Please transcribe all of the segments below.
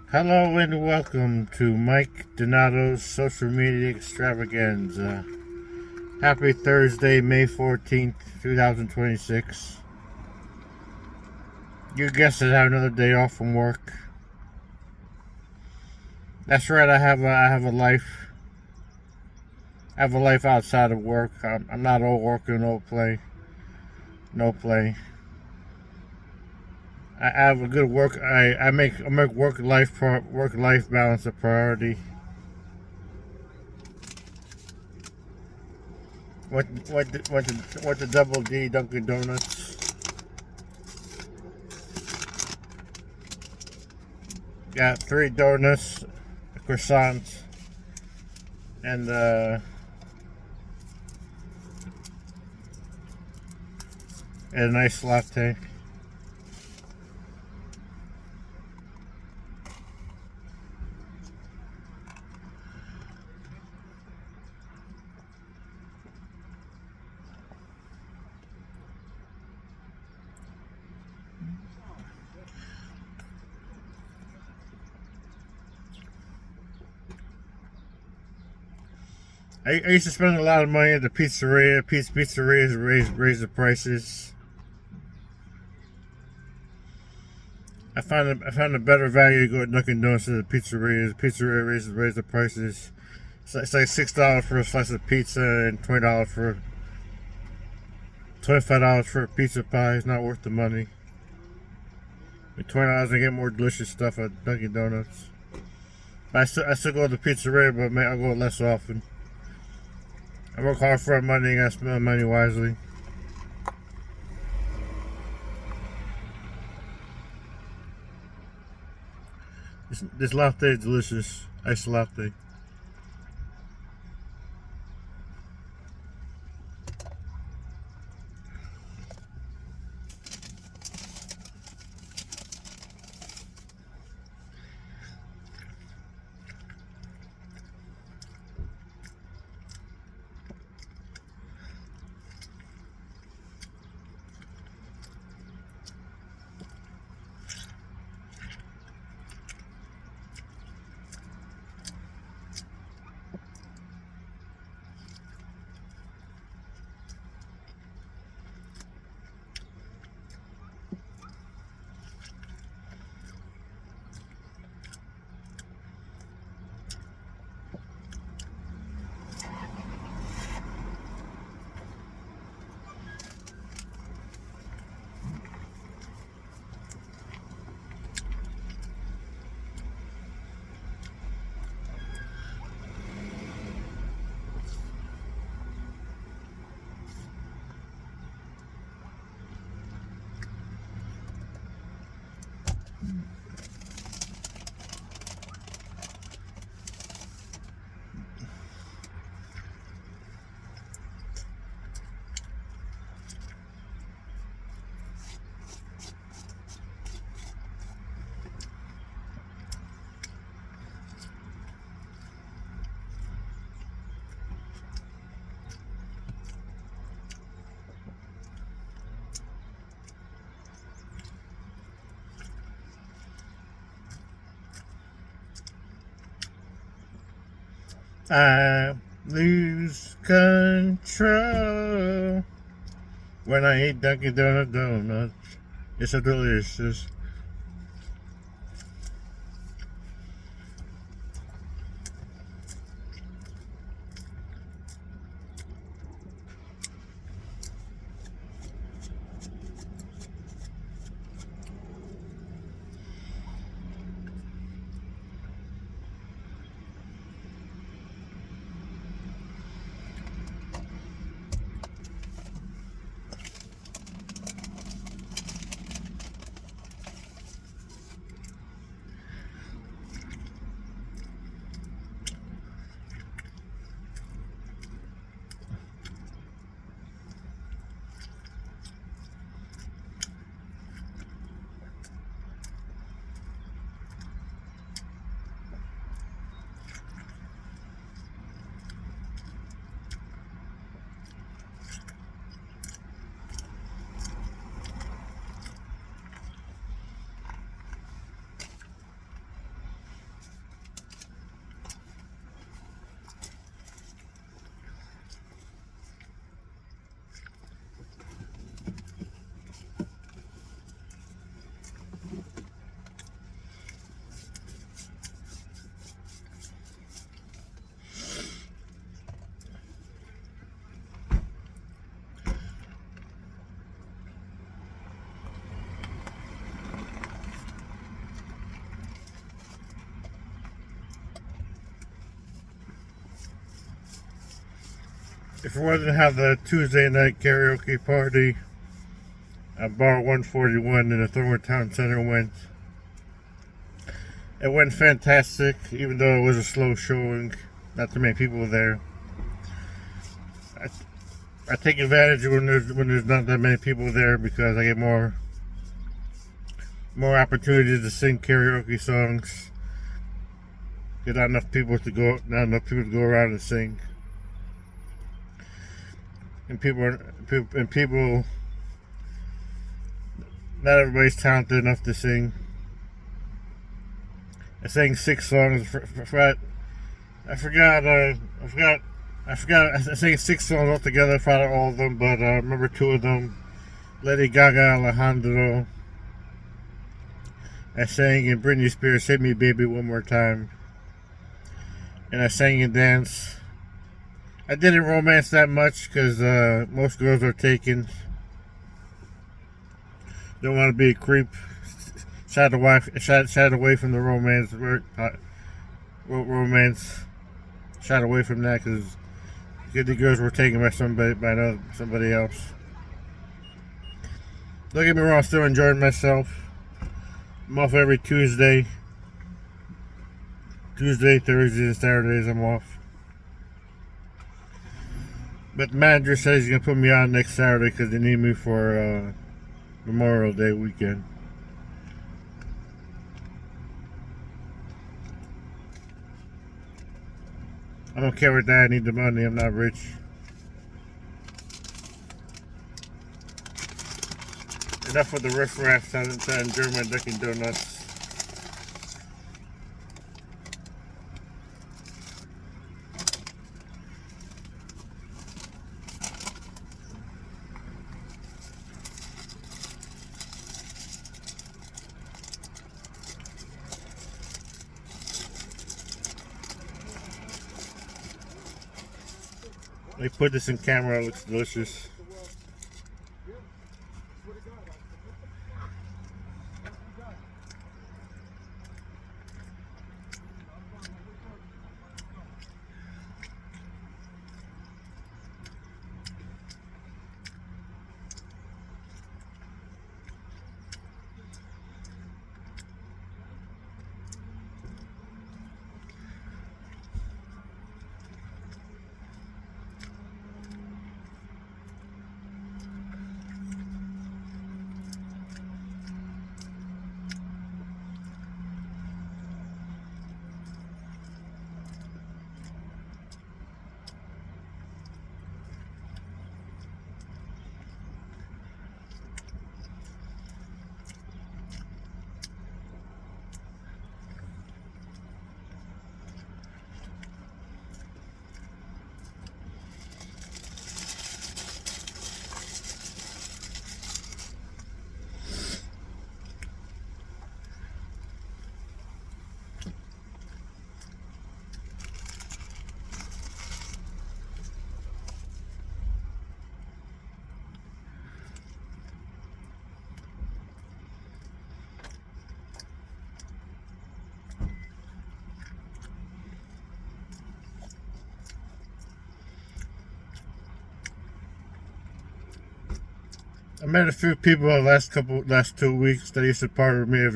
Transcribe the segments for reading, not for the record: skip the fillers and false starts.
Hello and welcome to Mike Donato's social media extravaganza. Happy Thursday, May 14th, 2026. You guessed it, I have another day off from work. That's right, I have a life. I have a life outside of work. I'm not all work and no play. No play. I have a good work. I make work life balance a priority. Went to Double D Dunkin' Donuts. Got 3 donuts, a croissant, and a nice latte. I used to spend a lot of money at the pizzeria. Pizzerias raise the prices. I found a better value to go at Dunkin' Donuts than the pizzeria. The pizzeria raise the prices. It's like $6 for a slice of pizza and $25 for a pizza pie. It's not worth the money. With $20 I get more delicious stuff at Dunkin' Donuts. But I still go to the pizzeria, but I'll go less often. I work hard for our money and I spend my money wisely. This latte is delicious. Iced latte. I lose control when I eat Dunkin' Donuts. It's so delicious. if it wasn't have the Tuesday night karaoke party at Bar 141 in the Thornwood Town Center it went fantastic, even though it was a slow showing. Not too many people there. I take advantage when there's not that many people there because I get more opportunities to sing karaoke songs. Get not enough people to go around and sing. And people, not everybody's talented enough to sing. I sang 6 songs. I sang 6 songs altogether. I forgot all of them, but I remember 2 of them. Lady Gaga, Alejandro. I sang in Britney Spears' "Hit Me Baby One More Time," and I sang and danced. I didn't romance that much because most girls are taken. Don't want to be a creep. Shied away from the romance. Shied away from that because the girls were taken by somebody else. Don't get me wrong, I'm still enjoying myself. I'm off every Tuesday, Thursdays, and Saturdays. I'm off. But the manager says he's gonna put me on next Saturday because they need me for Memorial Day weekend. I don't care what that. I need the money. I'm not rich. Enough with the riffraff. Time to enjoy my Dunkin' Donuts. They put this in camera. It looks delicious. I met a few people the last 2 weeks that used to partner with me at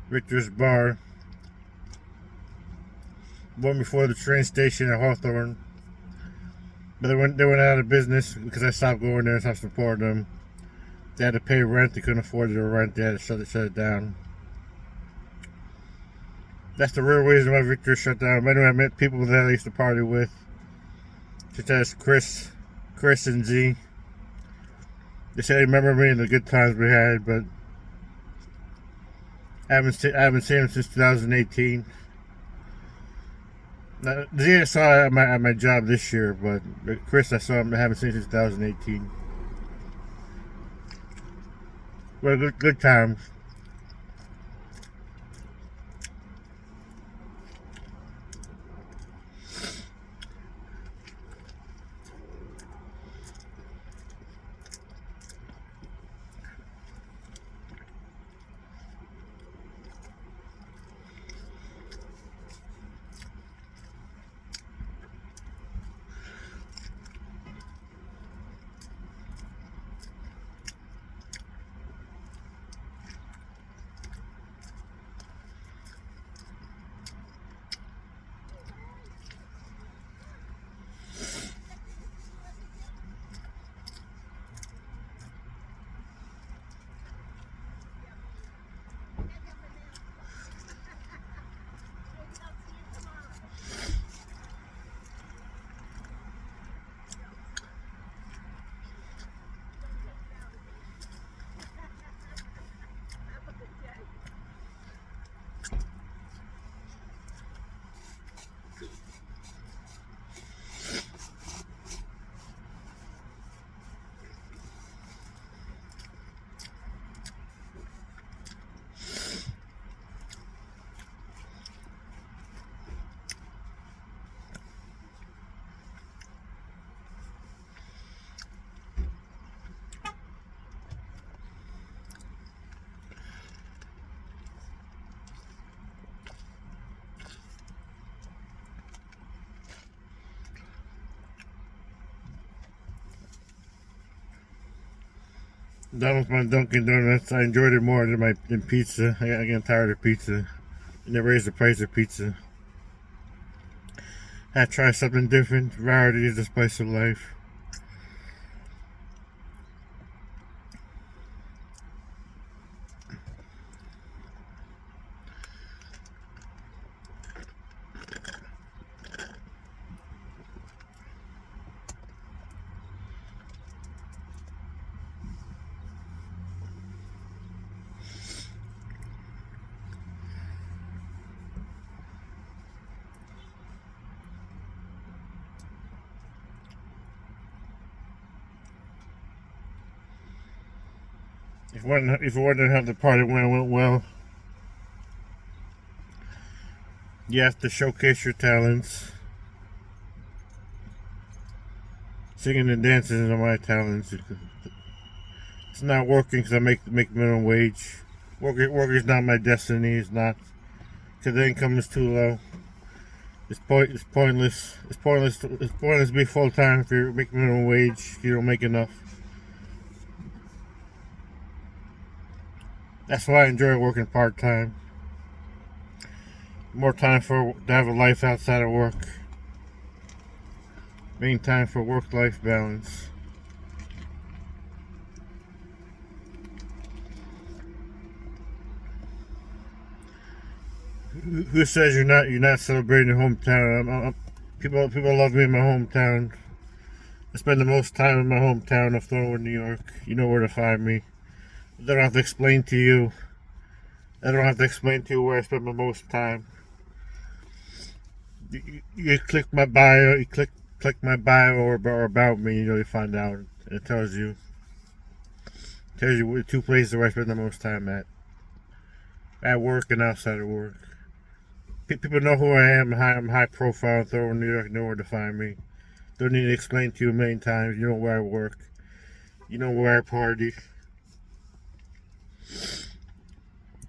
Victor's Bar. One before the train station at Hawthorne. But they went out of business because I stopped going there and stopped supporting them. They had to pay rent, they couldn't afford their rent, they had to shut it down. That's the real reason why Victor shut down. But anyway, I met people that I used to party with. Such as Chris and Z. They said they remember me and the good times we had, but I haven't seen them since 2018. Now, Z I saw at my job this year, but Chris I haven't seen since 2018. Well, good times. Done with my Dunkin' Donuts. I enjoyed it more than pizza. I got tired of pizza. And they raised the price of pizza. Had to try something different. Variety is the spice of life. If you wondering how the party went well, you have to showcase your talents. Singing and dancing are my talents. It's not working because I make minimum wage. Work is not my destiny. It's not, because the income is too low. It's pointless. It's pointless to be full time if you make minimum wage. You don't make enough. That's why I enjoy working part time. More time to have a life outside of work. Main time for work-life balance. Who says you're not celebrating your hometown? People love me in my hometown. I spend the most time in my hometown of Thornwood, New York. You know where to find me. I don't have to explain to you. I don't have to explain to you where I spend my most time. You click my bio. You click my bio or about me. You find out. It tells you the two places where I spend the most time at work and outside of work. People know who I am. I'm high profile. Thornwood, New York. Know where to find me. Don't need to explain to you a million times. You know where I work. You know where I party.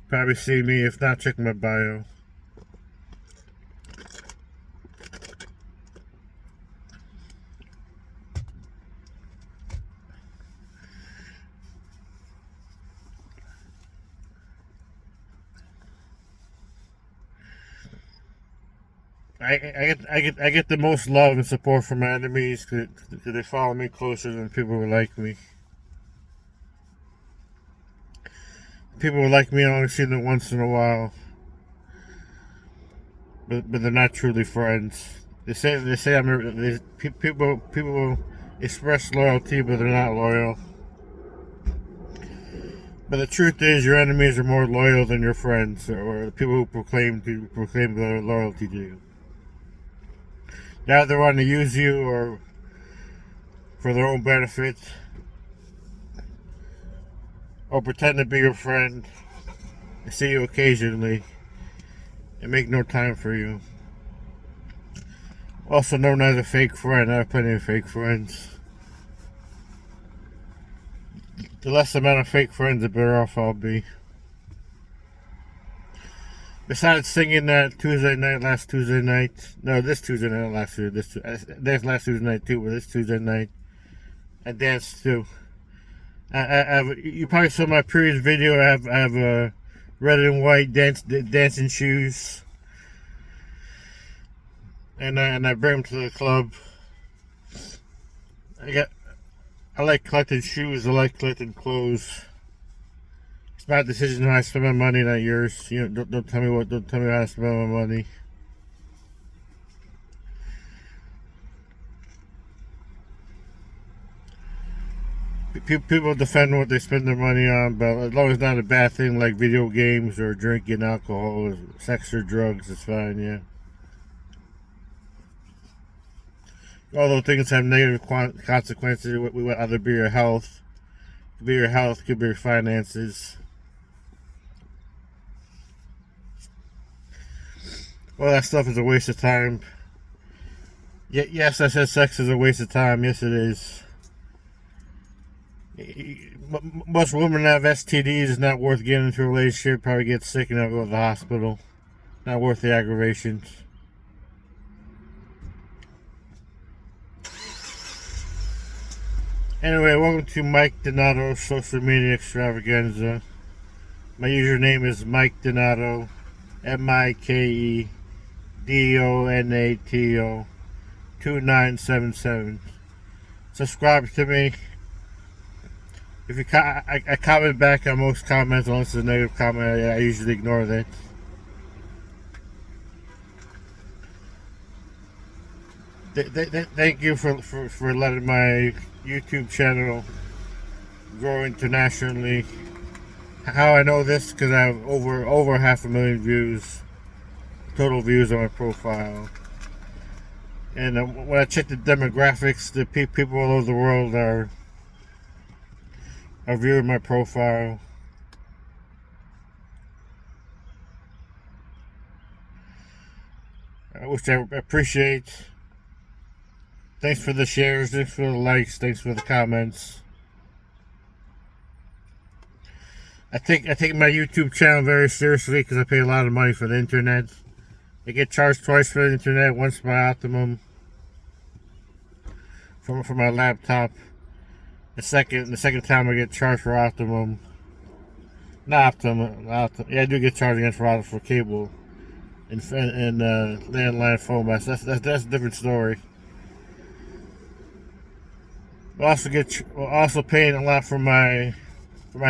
Probably see me. If not, check my bio. I get the most love and support from my enemies because they follow me closer than people who like me. People who like me, I only see them once in a while, but they're not truly friends. They say people express loyalty, but they're not loyal. But the truth is, your enemies are more loyal than your friends, or the people who proclaim their loyalty to you. They either want to use you or for their own benefit, or pretend to be your friend, and see you occasionally, and make no time for you. Also known as a fake friend. I have plenty of fake friends. The less amount of fake friends, the better off I'll be. Besides singing that last Tuesday night, this Tuesday night, there's last Tuesday night too, but this Tuesday night, I danced too. You probably saw my previous video. I have red and white dancing shoes, and I bring them to the club. I like collecting shoes. I like collecting clothes. It's my decision how I spend my money, not yours. Don't tell me how to spend my money. People defend what they spend their money on, but as long as it's not a bad thing like video games or drinking alcohol or sex or drugs, it's fine, yeah. All those things have negative consequences. We would either be your health, could be your finances. All that stuff is a waste of time. Yes, I said sex is a waste of time. Yes, it is. Most women have STDs. It's not worth getting into a relationship. Probably get sick and not go to the hospital. Not worth the aggravations. Anyway, welcome to Mike Donato Social Media Extravaganza. My username is Mike Donato, MikeDonato 2977. Subscribe to me. If you I comment back on most comments, unless it's a negative comment, I usually ignore that. Thank you for letting my YouTube channel grow internationally. How I know this? Because I have over 500,000 views, total views on my profile. And when I check the demographics, the people all over the world are viewing my profile. Which I appreciate. Thanks for the shares, thanks for the likes, thanks for the comments. I take my YouTube channel very seriously because I pay a lot of money for the internet. I get charged twice for the internet, once by Optimum for my laptop. The second time I get charged for Optimum. Not Optimum. Yeah, I do get charged again for cable and landline phone, but that's a different story. Also paying a lot for my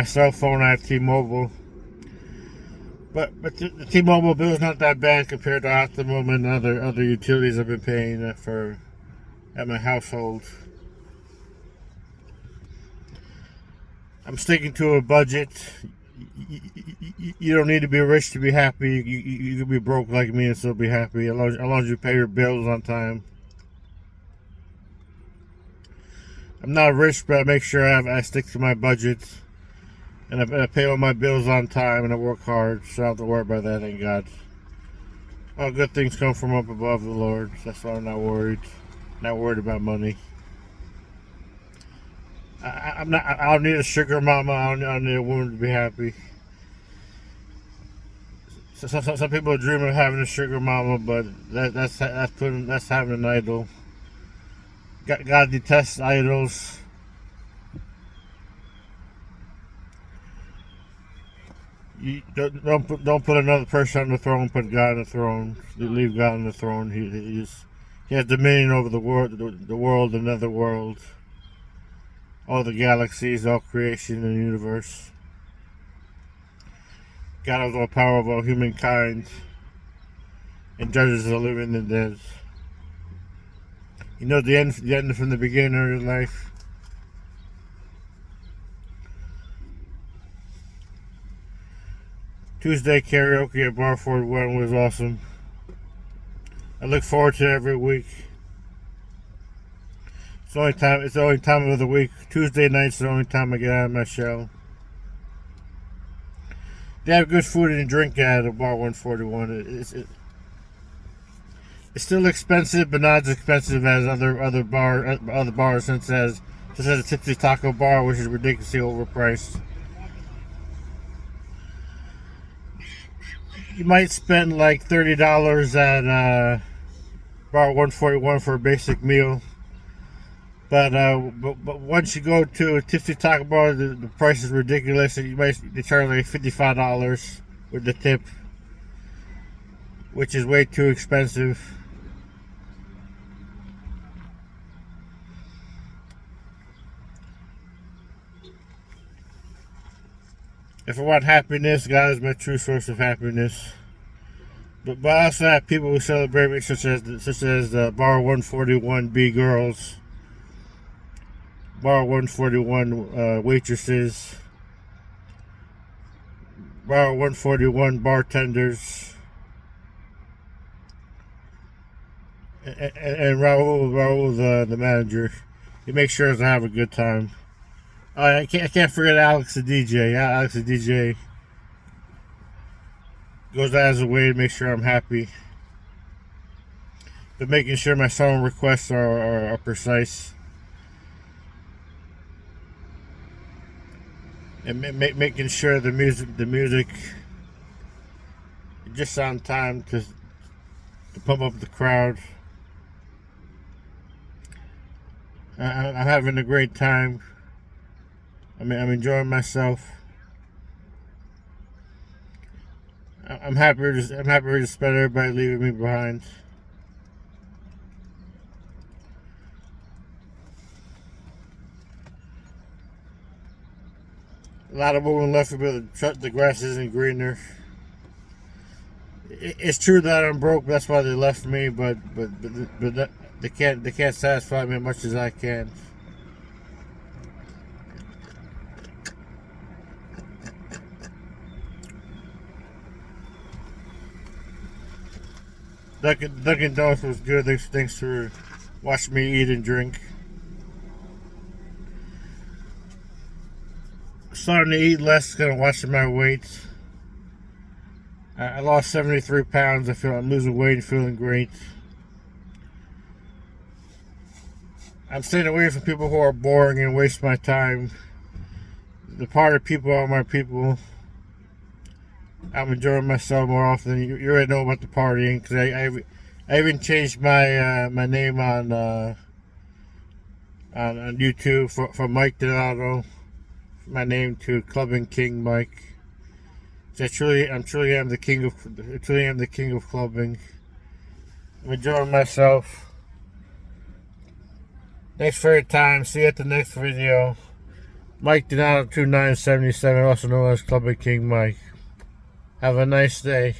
cell phone. I have T-Mobile, but the T-Mobile bill is not that bad compared to Optimum and other utilities I've been paying at my household. I'm sticking to a budget. You don't need to be rich to be happy. You can be broke like me and still be happy as long as you pay your bills on time. I'm not rich, but I make sure I stick to my budget, and I pay all my bills on time, and I work hard, so I don't have to worry about that. Thank God. All good things come from up above, the Lord. That's why I'm not worried. Not worried about money. I don't need a sugar mama. I don't need a woman to be happy. Some people dream of having a sugar mama, but that's having an idol. God detests idols. You don't put another person on the throne. Put God on the throne. You leave God on the throne. He has dominion over the world, another world, all the galaxies, all creation in the universe. God has all power of all humankind and judges the living and the dead. You know the end from the beginning of your life. Tuesday karaoke at Bar 41 was awesome. I look forward to it every week. It's the only time of the week. Tuesday night's the only time I get out of my shell. They have good food and drink at Bar 141. It's still expensive, but not as expensive as other bars, such as a Tipsy Taco Bar, which is ridiculously overpriced. You might spend like $30 at Bar 141 for a basic meal, but once you go to a Tipsy Taco Bar, the price is ridiculous, and they charge like $55 with the tip, which is way too expensive. If I want happiness, God is my true source of happiness. But I also have people who celebrate me, such as Bar 141B girls, Bar 141 waitresses, Bar 141 bartenders, and Raul the manager. He makes sure I have a good time. I can't forget Alex the DJ. Alex the DJ goes out of his way to make sure I'm happy, but making sure my song requests are precise, and making sure the music just on time to pump up the crowd. I'm having a great time. I'm enjoying myself. I'm happier to spend everybody leaving me behind. A lot of moving left, but the grass isn't greener. It's true that I'm broke. That's why they left me. But they can't satisfy me as much as I can. Dunkin' Donuts was good. Thanks for watching me eat and drink. Starting to eat less, kind of watching my weight. I lost 73 pounds. I feel I'm losing weight and feeling great. I'm staying away from people who are boring and waste my time. The party people are my people. I'm enjoying myself more often. You already know about the partying because I even changed my my name on YouTube from Mike Donato, my name to Clubbing King Mike. So I'm truly am the king of clubbing. I'm enjoying myself. Thanks for your time. See you at the next video. Mike Donato 2977, also known as Clubbing King Mike. Have a nice day.